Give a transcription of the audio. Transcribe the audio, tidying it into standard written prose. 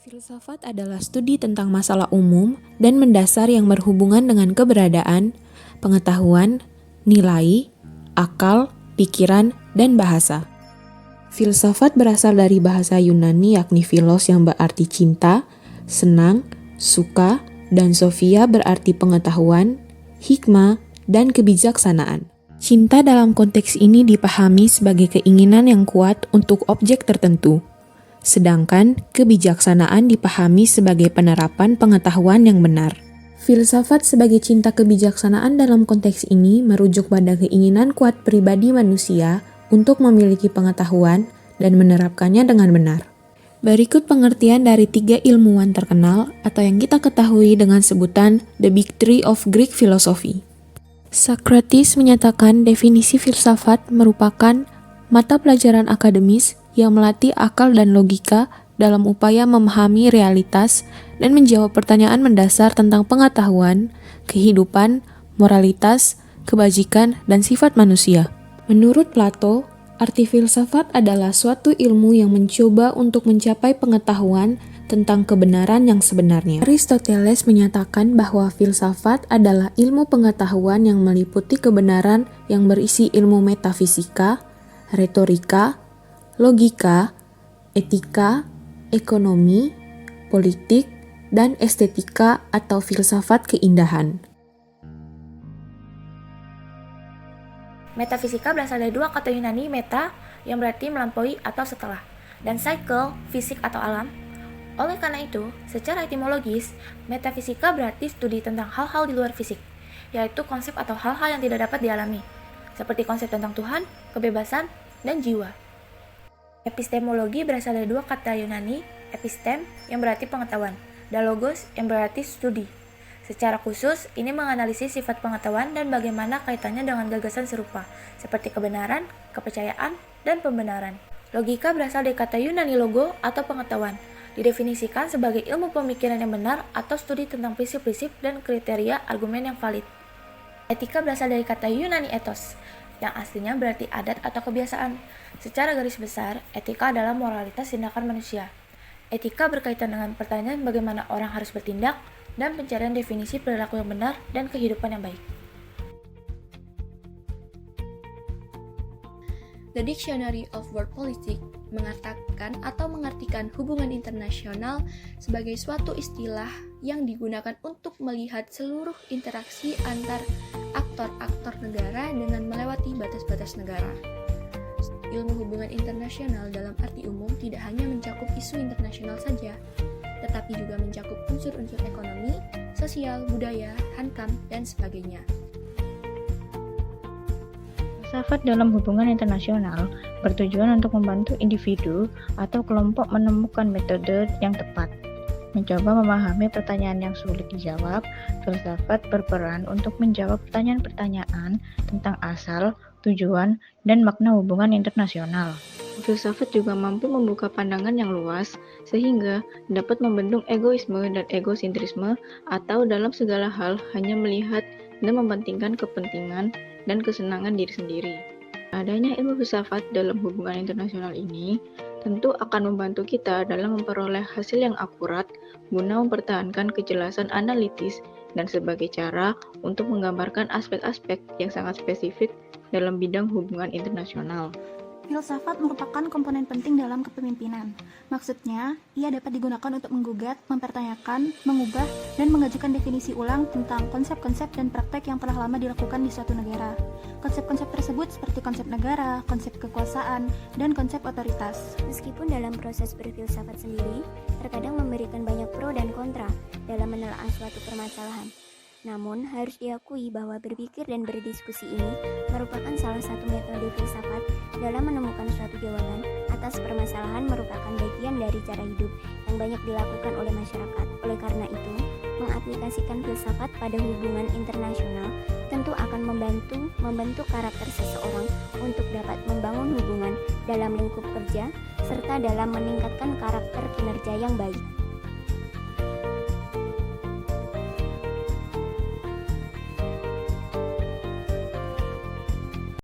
Filsafat adalah studi tentang masalah umum dan mendasar yang berhubungan dengan keberadaan, pengetahuan, nilai, akal, pikiran, dan bahasa. Filsafat berasal dari bahasa Yunani yakni philos yang berarti cinta, senang, suka, dan sophia berarti pengetahuan, hikmah, dan kebijaksanaan. Cinta dalam konteks ini dipahami sebagai keinginan yang kuat untuk objek tertentu. Sedangkan kebijaksanaan dipahami sebagai penerapan pengetahuan yang benar. Filsafat sebagai cinta kebijaksanaan dalam konteks ini merujuk pada keinginan kuat pribadi manusia untuk memiliki pengetahuan dan menerapkannya dengan benar. Berikut pengertian dari 3 ilmuwan terkenal atau yang kita ketahui dengan sebutan The Big Three of Greek Philosophy. Socrates menyatakan definisi filsafat merupakan mata pelajaran akademis yang melatih akal dan logika dalam upaya memahami realitas dan menjawab pertanyaan mendasar tentang pengetahuan, kehidupan, moralitas, kebajikan, dan sifat manusia. Menurut Plato, arti filsafat adalah suatu ilmu yang mencoba untuk mencapai pengetahuan tentang kebenaran yang sebenarnya. Aristoteles menyatakan bahwa filsafat adalah ilmu pengetahuan yang meliputi kebenaran yang berisi ilmu metafisika, retorika, logika, etika, ekonomi, politik, dan estetika atau filsafat keindahan. Metafisika berasal dari 2 kata Yunani meta yang berarti melampaui atau setelah, dan cycle, fisik atau alam. Oleh karena itu, secara etimologis, metafisika berarti studi tentang hal-hal di luar fisik, yaitu konsep atau hal-hal yang tidak dapat dialami, seperti konsep tentang Tuhan, kebebasan, dan jiwa. Epistemologi berasal dari 2 kata Yunani, epistem yang berarti pengetahuan, dan logos yang berarti studi. Secara khusus, ini menganalisis sifat pengetahuan dan bagaimana kaitannya dengan gagasan serupa, seperti kebenaran, kepercayaan, dan pembenaran. Logika berasal dari kata Yunani logo atau pengetahuan, didefinisikan sebagai ilmu pemikiran yang benar atau studi tentang prinsip-prinsip dan kriteria argumen yang valid. Etika berasal dari kata Yunani ethos, yang aslinya berarti adat atau kebiasaan. Secara garis besar, etika adalah moralitas tindakan manusia. Etika berkaitan dengan pertanyaan bagaimana orang harus bertindak dan pencarian definisi perilaku yang benar dan kehidupan yang baik. The Dictionary of World Politics mengatakan atau mengartikan hubungan internasional sebagai suatu istilah yang digunakan untuk melihat seluruh interaksi antar aktor-aktor negara dengan melewati batas-batas negara. Ilmu hubungan internasional dalam arti umum tidak hanya mencakup isu internasional saja, tetapi juga mencakup unsur-unsur ekonomi, sosial, budaya, hankam, dan sebagainya. Filsafat dalam hubungan internasional bertujuan untuk membantu individu atau kelompok menemukan metode yang tepat. Mencoba memahami pertanyaan yang sulit dijawab, filsafat berperan untuk menjawab pertanyaan-pertanyaan tentang asal, tujuan, dan makna hubungan internasional. Filsafat juga mampu membuka pandangan yang luas, sehingga dapat membendung egoisme dan egosentrisme, atau dalam segala hal hanya melihat dan mementingkan kepentingan dan kesenangan diri sendiri. Adanya ilmu filsafat dalam hubungan internasional ini tentu akan membantu kita dalam memperoleh hasil yang akurat guna mempertahankan kejelasan analitis dan sebagai cara untuk menggambarkan aspek-aspek yang sangat spesifik dalam bidang hubungan internasional. Filsafat merupakan komponen penting dalam kepemimpinan. Maksudnya, ia dapat digunakan untuk menggugat, mempertanyakan, mengubah, dan mengajukan definisi ulang tentang konsep-konsep dan praktek yang telah lama dilakukan di suatu negara. Konsep-konsep tersebut seperti konsep negara, konsep kekuasaan, dan konsep otoritas. Meskipun dalam proses berfilsafat sendiri, terkadang memberikan banyak pro dan kontra dalam menelaah suatu permasalahan. Namun, harus diakui bahwa berpikir dan berdiskusi ini merupakan salah satu metode filsafat dalam menemukan suatu jawaban atas permasalahan merupakan bagian dari cara hidup yang banyak dilakukan oleh masyarakat. Oleh karena itu, mengaplikasikan filsafat pada hubungan internasional tentu akan membentuk karakter seseorang untuk dapat membangun hubungan dalam lingkup kerja serta dalam meningkatkan karakter kinerja yang baik.